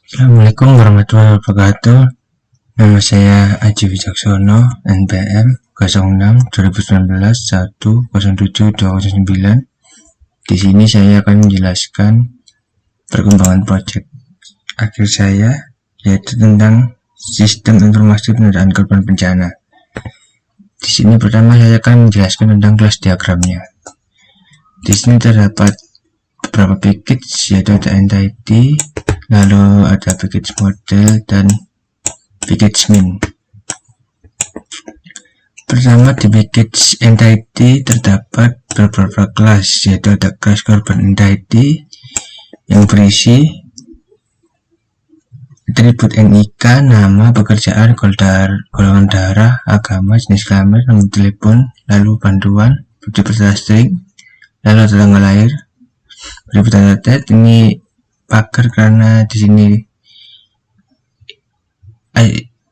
Assalamualaikum warahmatullahi wabarakatuh. Nama saya Aji Wijaksono, NPM 06 2019 107 209. Di sini saya akan menjelaskan perkembangan proyek akhir saya, yaitu tentang sistem informasi pendataan korban bencana. Di sini pertama saya akan menjelaskan tentang kelas diagramnya. Di sini terdapat beberapa package, yaitu ada entity, lalu ada package model dan package min. Pertama, di package entity terdapat beberapa kelas, yaitu ada kelas korban entity yang berisi atribut NIK, nama, pekerjaan, golongan darah, agama, jenis kelamin, nomor telepon, lalu bantuan, bukti peserta string, lalu tanggal lahir. Atribut data type ini pagar karena di sini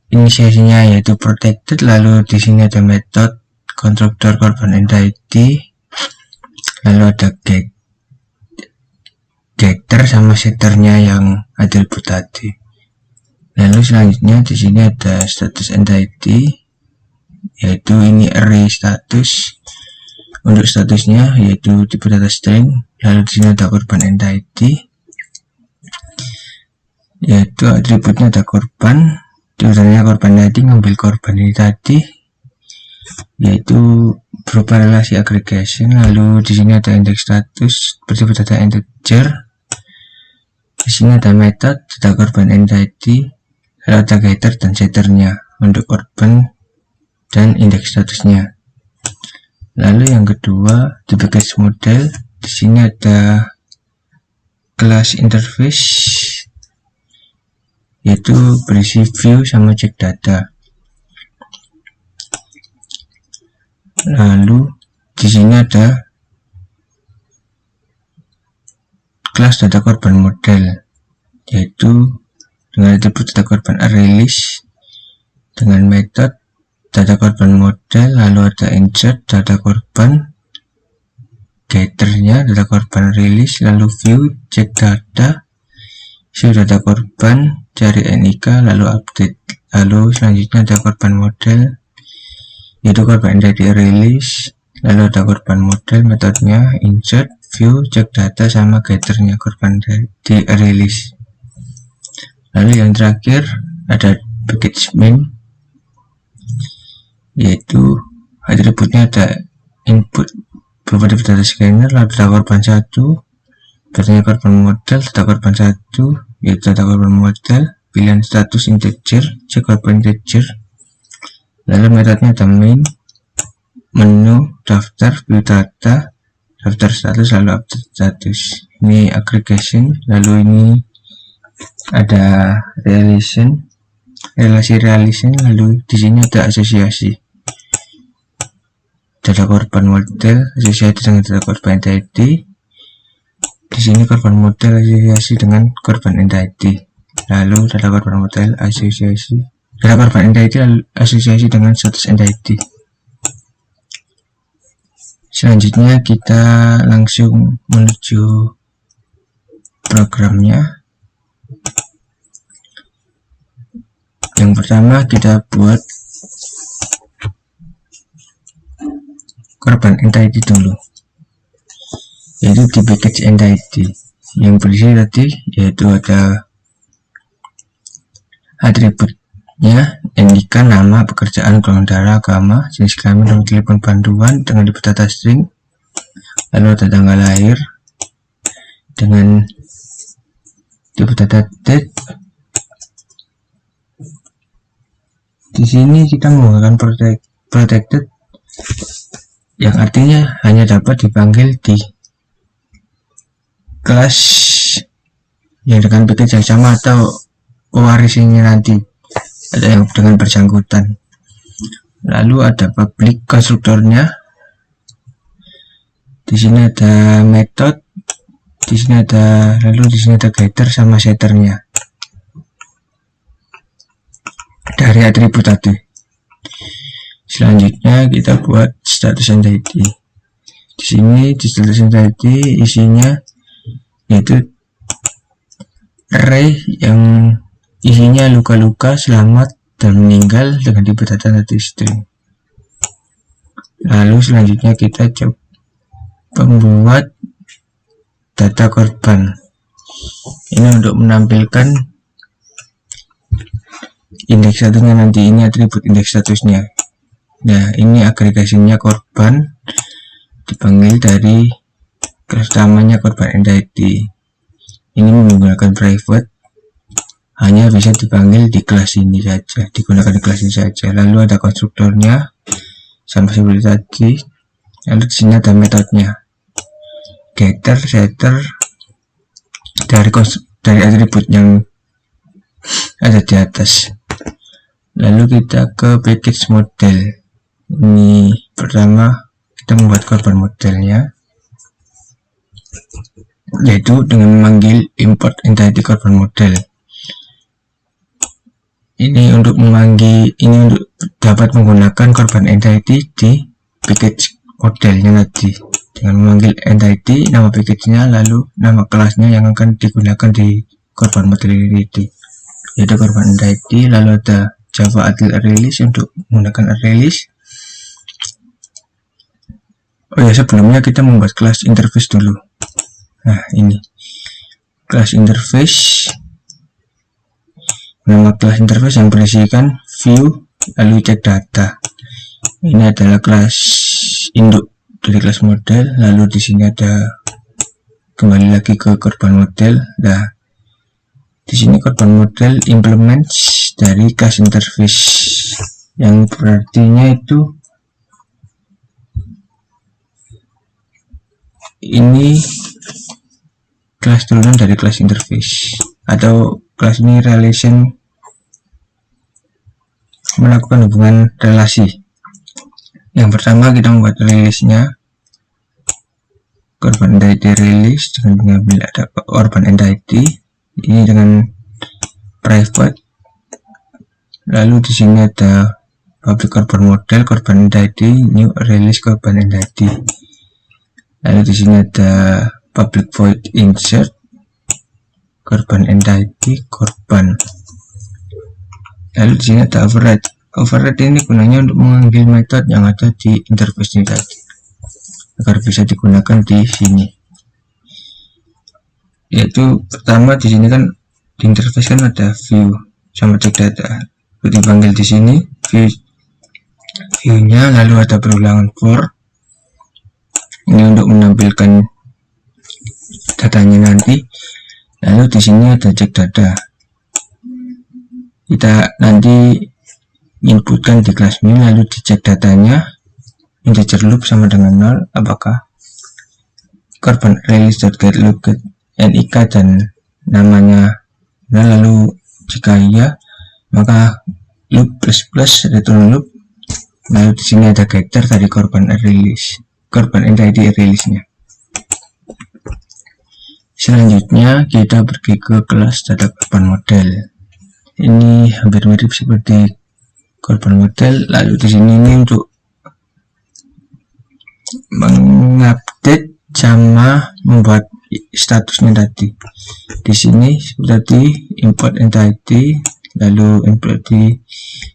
inisiasinya yaitu protected, lalu di sini ada method konstruktor korban entity, lalu ada getter sama setternya yang atribut tadi. Lalu selanjutnya di sini ada status entity, yaitu ini array status. Untuk statusnya yaitu tipe data string, lalu di sini ada korban entity, yaitu atributnya ada korban. Tujuannya korban tadi ngambil korban ini tadi, yaitu berupa relasi aggregation. Lalu di sini ada index status bertipe data integer. Di sini ada method data korban entity, lalu ada getter dan setternya untuk korban dan indeks statusnya. Lalu yang kedua, di package model, di sini ada kelas interface, yaitu berisi view sama check data. Lalu di sini ada kelas data korban model, yaitu dengan atribut data korban array list dengan metode data korban model, lalu ada insert data korban, getternya data korban release, lalu view check data, show data korban, cari NIK, lalu update. Lalu selanjutnya ada korban model, yaitu korban entity release, lalu ada korban model, metodenya insert, view check data sama getternya korban di release. Lalu yang terakhir ada package min, yaitu atributnya ada input berupa data scanner, lalu data korban 1, datanya korban model, data korban 1 yaitu data korban model, pilihan status integer, cek korban integer, lalu metodenya ada main, menu, daftar, view data, daftar status, lalu update status. Ini aggregation, lalu ini ada relasi relation, lalu di sini ada asosiasi data korban model asosiasi dengan data korban entity. Di sini korban model asosiasi dengan korban entity, lalu data korban model asosiasi data korban entity asosiasi dengan status entity. Selanjutnya kita langsung menuju programnya. Yang pertama kita buat korban entity dulu, yaitu di package entity yang berisi tadi, yaitu ada atributnya NIK, nama, pekerjaan, golongan darah, agama, jenis kelamin, nomor telepon, bantuan dengan tipe data string, lalu ada tanggal lahir dengan tipe data date. Di sini kita menggunakan protected, yang artinya hanya dapat dipanggil di kelas yang dengan package yang sama atau pewarisnya nanti ada yang dengan bersangkutan. Lalu ada public konstruktornya, di sini ada method, di sini ada, lalu di sini ada getter sama setternya dari atribut tadi. Selanjutnya kita buat status entity. Di sini di status entity isinya yaitu array yang isinya luka-luka, selamat, dan meninggal dengan tipe data nanti string. Lalu selanjutnya kita coba membuat data korban. Ini untuk menampilkan indeks statusnya nanti, ini atribut indeks statusnya. Nah, ini agregasinya korban dipanggil dari kelas utamanya korban entity. Ini menggunakan private, hanya bisa dipanggil di kelas ini saja, digunakan di kelas ini saja. Lalu ada konstruktornya sama seperti tadi. Lalu di sini ada metodenya, getter, setter, dari atribut yang ada di atas. Lalu kita ke package model. Ini pertama kita membuat korban modelnya, yaitu dengan memanggil import entity korban model. Ini untuk dapat menggunakan korban entity di package modelnya tadi, dengan memanggil entity, nama package-nya, lalu nama kelasnya yang akan digunakan di korban model ini, yaitu korban entity. Lalu ada Java Adil Release untuk menggunakan release. Oh ya, sebelumnya kita membuat kelas interface dulu. Nah, ini kelas interface. Nama kelas interface yang berisikan view lalu cek data. Ini adalah kelas induk dari kelas model. Lalu di sini ada, kembali lagi ke korban model. Nah, di sini korban model implements dari kelas interface, yang berartinya itu ini kelas turunan dari kelas interface, atau kelas ini relation, melakukan hubungan relasi. Yang pertama kita membuat release-nya korban entity release dengan mengambil ada korban entity ini dengan private. Lalu di sini ada public korban model, korban entity, new release korban entity. Lalu di sini ada public void insert korban entity korban. Lalu di sini ada override. Override ini gunanya untuk mengambil metode yang ada di interface ini tadi, agar bisa digunakan di sini. Yaitu pertama di sini kan di interface kan ada view sama cek data. Itu dipanggil di sini view-nya, lalu ada perulangan for. Ini untuk menampilkan datanya nanti. Lalu di sini ada cek data. Kita nanti inputkan di kelas ini, lalu dicek datanya integer loop sama dengan 0, apakah korban release.getLooked nik dan namanya. Nah, lalu jika iya, maka loop plus return loop. Lalu di sini ada getter dari korban release, korban entity release-nya. Selanjutnya kita pergi ke kelas data korban model. Ini hampir mirip seperti korban model. Lalu di sini ini untuk mengupdate sama membuat statusnya tadi. Di sini seperti import entity, lalu import di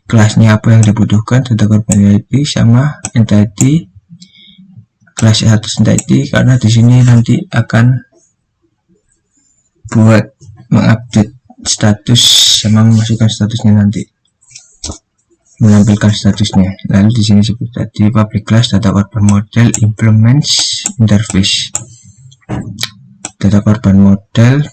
kelasnya apa yang dibutuhkan, data korban entity sama entity, kelas status entity, karena di sini nanti akan buat mengupdate status sama memasukkan statusnya nanti, menampilkan statusnya. Lalu di sini seperti tadi public class data korban model implements interface. Data korban model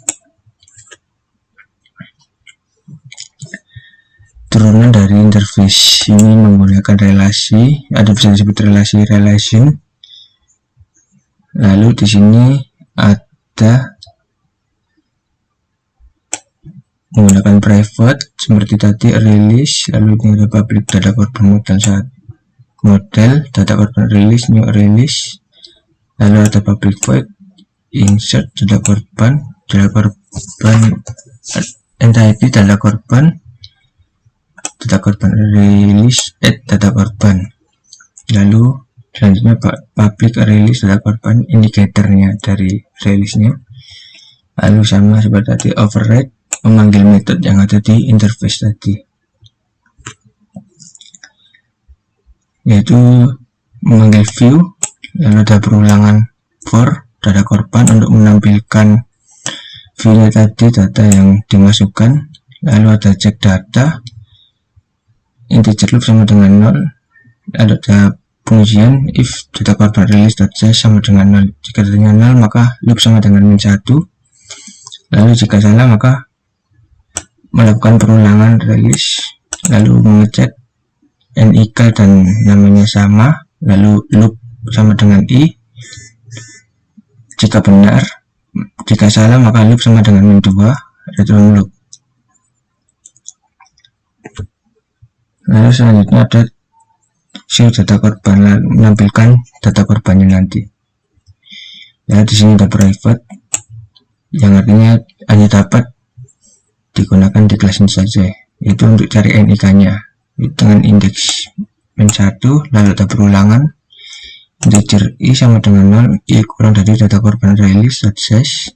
turunan dari interface, ini menggunakan relasi, ada bisa disebut relasi relation. Lalu di sini ada menggunakan private seperti tadi release, lalu ini ada public data korban model data korban release, new release, lalu ada public void insert data korban entity data korban release add data korban. Lalu selanjutnya public release data korban indicatornya dari release nya. Lalu sama seperti tadi override memanggil metode yang ada di interface tadi, yaitu memanggil view, lalu ada perulangan for data korban untuk menampilkan view-nya tadi, data yang dimasukkan, lalu ada cek data, integer loop sama dengan 0, lalu ada pengujian if data korban release.size sama dengan 0, jika datanya 0 maka loop sama dengan -1, lalu jika salah maka melakukan perulangan release, lalu mengecek NIK dan namanya sama, lalu loop sama dengan i, jika benar, jika salah maka loop sama dengan -2, return loop. Lalu selanjutnya ada show data korban, lalu menampilkan data korbannya nanti. Ya, di sini ada private, yang artinya hanya dapat digunakan di kelas ini saja, itu untuk cari NIK-nya dengan indeks -1, lalu ada perulangan integer i sama dengan 0, i kurang dari data korban release.size,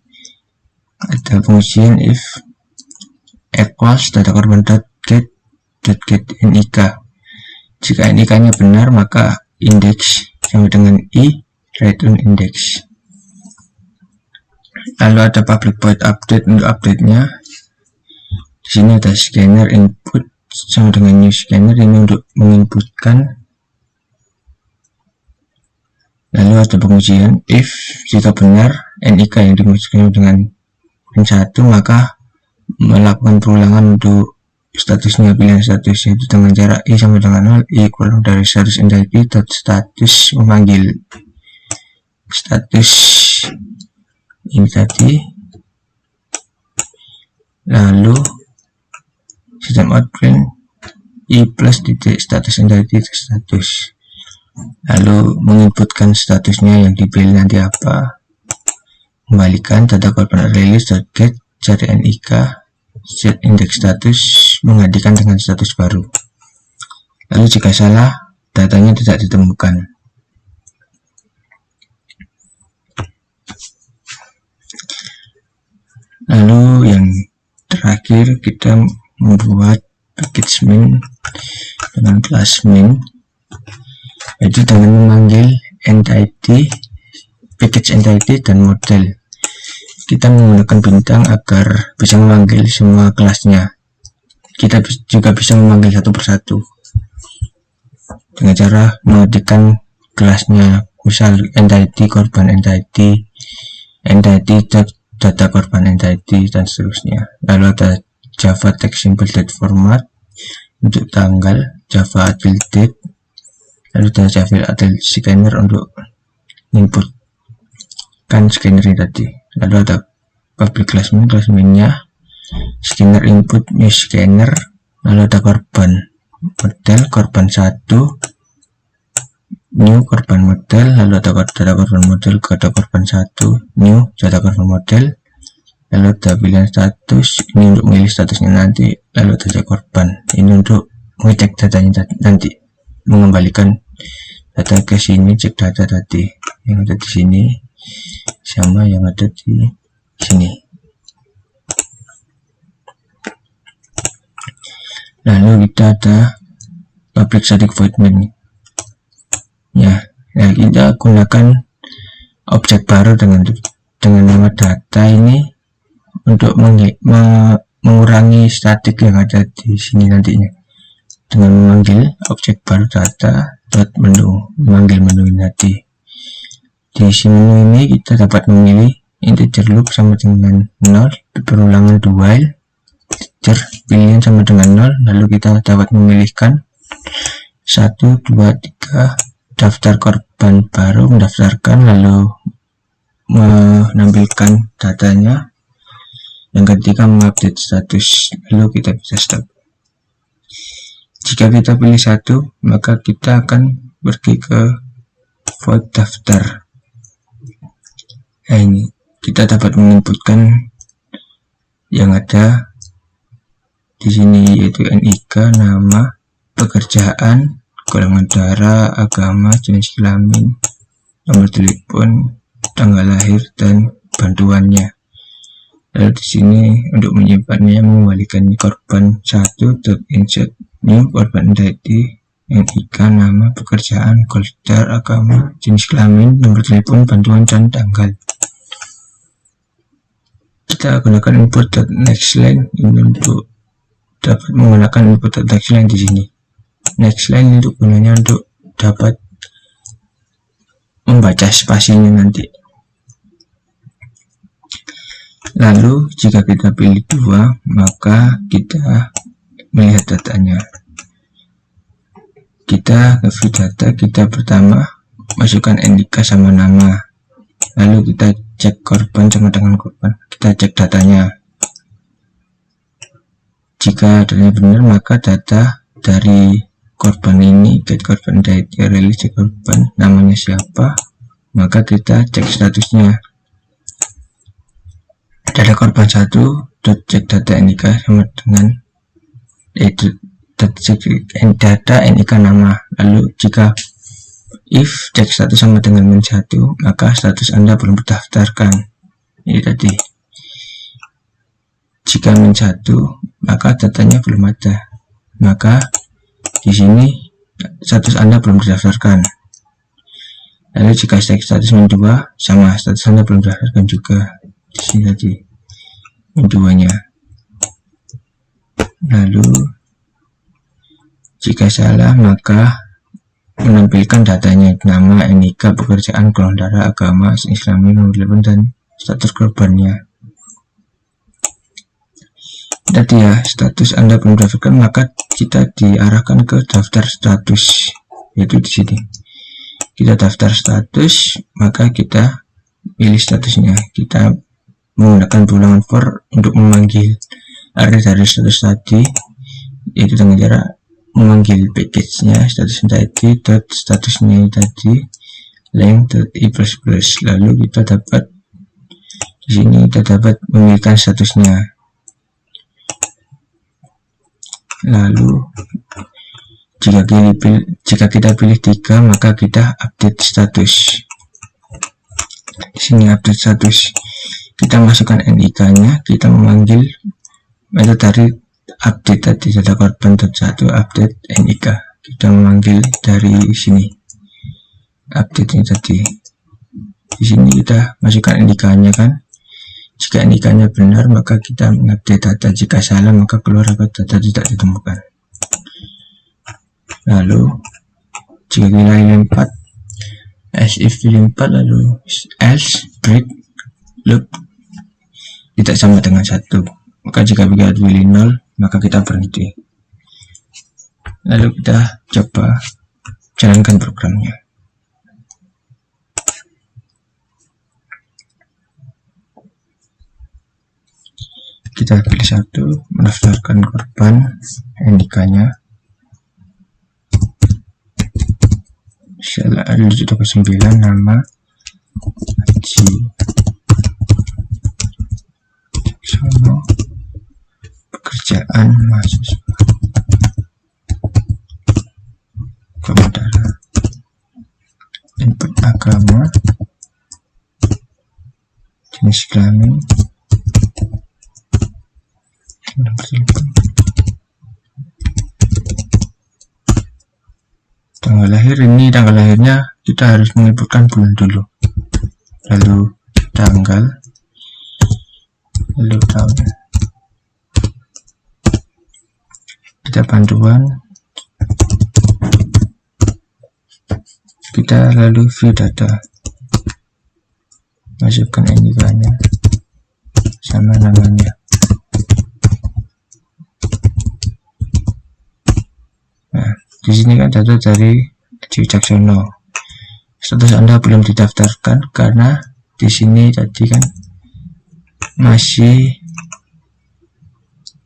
ada pengujian if equals data korban .get NIK, jika NIK-nya benar maka indeks sama dengan i, return index. Lalu ada public void update untuk update-nya. Di sini ada scanner input sama dengan new scanner, ini untuk menginputkan. Lalu ada pengujian if jika benar NIK yang dimasukkan dengan -1 maka melakukan perulangan untuk statusnya, pilihan status, yaitu dengan cara i sama dengan 0, i kurang dari status entity status memanggil status ini tadi, lalu sistem out print i plus titik status entity status, lalu menginputkan statusnya yang dipilih nanti apa, kembalikan data korban release.get, cari NIK, set index status, menggantikan dengan status baru. Lalu jika salah datanya tidak ditemukan. Lalu yang terakhir kita membuat package min dengan kelas min, yaitu dengan memanggil entity, package entity dan model. Kita menggunakan bintang agar bisa memanggil semua kelasnya. Kita juga bisa memanggil satu persatu dengan cara mengetikkan kelasnya, misal entity korban entity data korban entity dan seterusnya. Lalu ada Java text simple date format untuk tanggal, Java adil date, lalu ada Java adil scanner untuk input kan scanner ini tadi. Lalu ada public class min-nya, scanner input new scanner, lalu ada korban model, korban 1 new korban model, lalu ada data korban model, data korban 1 new data korban model, lalu ada pilihan status, ini untuk memilih statusnya nanti, lalu ada cek korban, ini untuk mengecek datanya nanti, mengembalikan data ke sini, cek data tadi yang ada di sini sama yang ada di sini. Lalu kita ada public static void main ya, kita gunakan objek baru dengan nama data ini untuk mengurangi statik yang ada di sini nantinya, dengan memanggil objek baru data dot menu, memanggil menu ini tadi. Di menu ini kita dapat memilih integer loop sama dengan 0, perulangan do while, integer pilihan sama dengan 0, lalu kita dapat memilihkan 1, 2, 3, daftar korban baru, mendaftarkan, lalu menampilkan datanya, yang ketiga mengupdate status, lalu kita bisa stop. Jika kita pilih satu, maka kita akan pergi ke void daftar. Nah, ini kita dapat menginputkan yang ada di sini, yaitu NIK, nama, pekerjaan, golongan darah, agama, jenis kelamin, nomor telepon, tanggal lahir, dan bantuannya. Lalu di sini untuk menyimpannya mengembalikan korban 1.insert new korban identity, NIK, nama, pekerjaan, golder, agama, jenis kelamin, nomor telepon, bantuan, dan tanggal. Kita gunakan input.nextLine ini untuk dapat menggunakan input.nextLine di sini. NextLine untuk gunanya untuk dapat membaca spasinya nanti. Lalu jika kita pilih 2, maka kita melihat datanya. Kita ke view data, kita pertama masukkan NIK sama nama, lalu kita cek korban sama dengan korban, kita cek datanya. Jika datanya benar, maka data dari korban ini, get korban identity, release cek korban, namanya siapa, maka kita cek statusnya. Data korban 1, cek data NIK sama dengan data NIK nama. Lalu jika if cek status sama dengan -1, maka status Anda belum terdaftarkan. Ini tadi. Jika -1, maka datanya belum ada. Maka di sini status Anda belum terdaftarkan. Lalu jika cek status -2, sama status Anda belum terdaftarkan juga. Di sini tadi -2-nya. Lalu jika salah, maka menampilkan datanya, nama, NIK, pekerjaan, golongan darah, agama, jenis kelamin, nomor telepon, dan status korbannya. Tadi ya, status Anda belum terdaftarkan, maka kita diarahkan ke daftar status, yaitu di sini. Kita daftar status, maka kita pilih statusnya. Kita menggunakan bilangan for untuk memanggil array dari status tadi, yaitu dengan cara memanggil package-nya status entity dot statusnya tadi length i++. Lalu kita dapat di sini kita dapat memilihkan statusnya. Lalu jika kita pilih 3, maka kita update status. Di sini update status, kita masukkan NIK-nya, kita memanggil metode dari update tadi, data korban .1 update NIK. Kita memanggil dari sini update ini tadi. Di sini kita masukkan NIK-nya kan. Jika NIK-nya benar, maka kita mengupdate data. Jika salah, maka keluar data tidak ditemukan. Lalu jika kita pilih 4, as if pilih 4, lalu else break loop tidak sama dengan 1, maka jika kita pilih 0, maka kita berhenti. Lalu kita coba jalankan programnya. Kita pilih 1, mendaftarkan korban, NIK-nya misalnya 729, nama Haji Sono, pekerjaan mahasiswa, komentar, input agama, jenis kelamin, nomor telepon, tanggal lahir. Ini tanggal lahirnya kita harus menginputkan bulan dulu, lalu tanggal, lalu tahun. Kita bantuan, kita lalu view data, masukkan NIK-nya sama namanya. Nah, di sini kan data dari Haji Wicaksono. Status Anda belum didaftarkan karena di sini tadi kan masih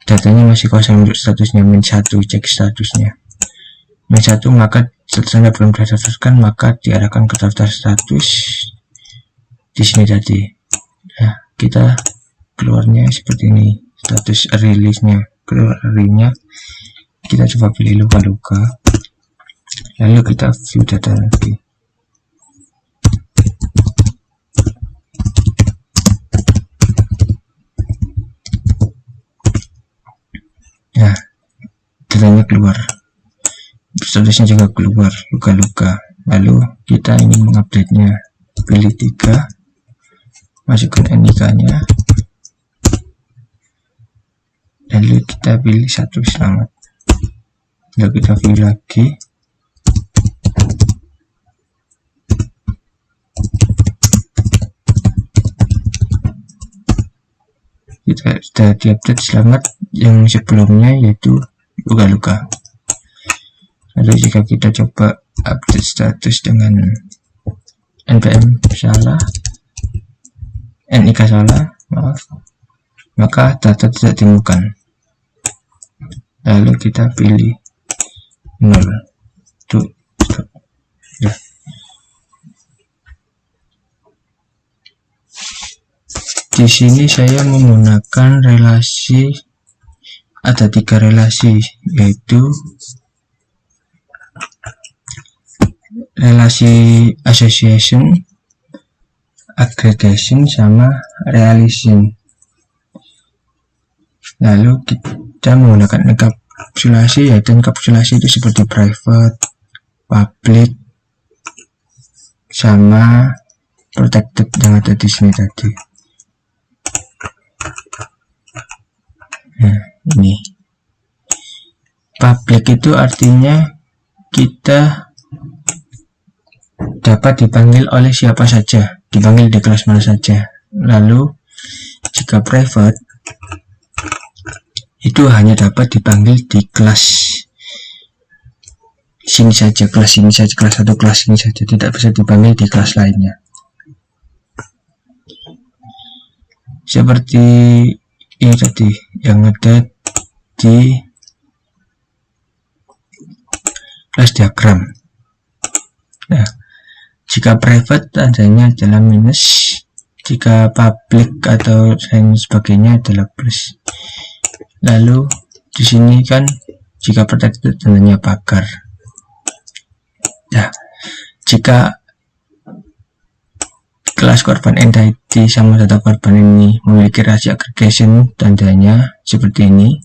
datanya masih kosong untuk statusnya -1. Cek statusnya -1, maka status Anda belum didaftarkan, maka diarahkan ke daftar status di sini tadi. Nah, kita keluarnya seperti ini, status release-nya, keluar array-nya. Kita coba pilih luka-luka, lalu kita view data lagi. keluar, statusnya juga keluar luka-luka. Lalu kita ingin mengupdate nya, pilih 3, masukkan NIK nya, lalu kita pilih 1 selamat, lalu kita view lagi. Kita sudah diupdate selamat yang sebelumnya, yaitu luka-luka. Lalu jika kita coba update status dengan npm salah, NIK salah, maka data tidak ditemukan. Lalu kita pilih 0. Tuh, ya. Di sini saya menggunakan relasi, ada 3 relasi, yaitu relasi association, aggregation, sama realization. Lalu kita menggunakan enkapsulasi, yaitu enkapsulasi itu seperti private, public, sama protected yang ada di sini tadi. Nah, ini public itu artinya kita dapat dipanggil oleh siapa saja, dipanggil di kelas mana saja. Lalu jika private itu hanya dapat dipanggil di kelas sini saja, kelas ini saja, kelas 1, kelas ini saja, tidak bisa dipanggil di kelas lainnya. Seperti ini tadi yang ada di kelas diagram. Nah, jika private tandanya adalah minus, jika public atau lain sebagainya adalah plus. Lalu di sini kan jika protected tandanya pagar. Nah, jika kelas korban entity sama data korban ini memiliki relasi aggregation, tandanya seperti ini.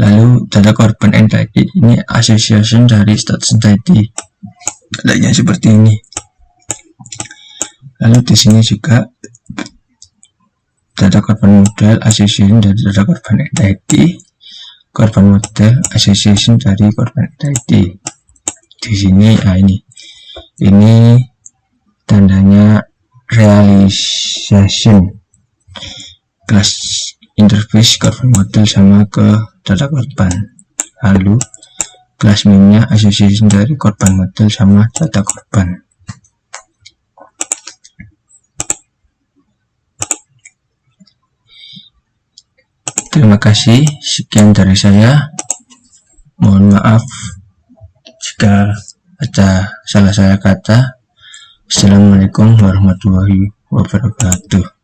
Lalu data korban entity ini association dari status entity, tandanya seperti ini. Lalu di sini juga data korban model association dari data korban entity, korban model association dari korban entity. Di sini, nah ini tandanya realization, kelas interface korban model sama ke data korban. Lalu kelas minnya association dari korban model sama data korban. Terima kasih, sekian dari saya. Mohon maaf jika ada salah kata. Assalamualaikum warahmatullahi wabarakatuh.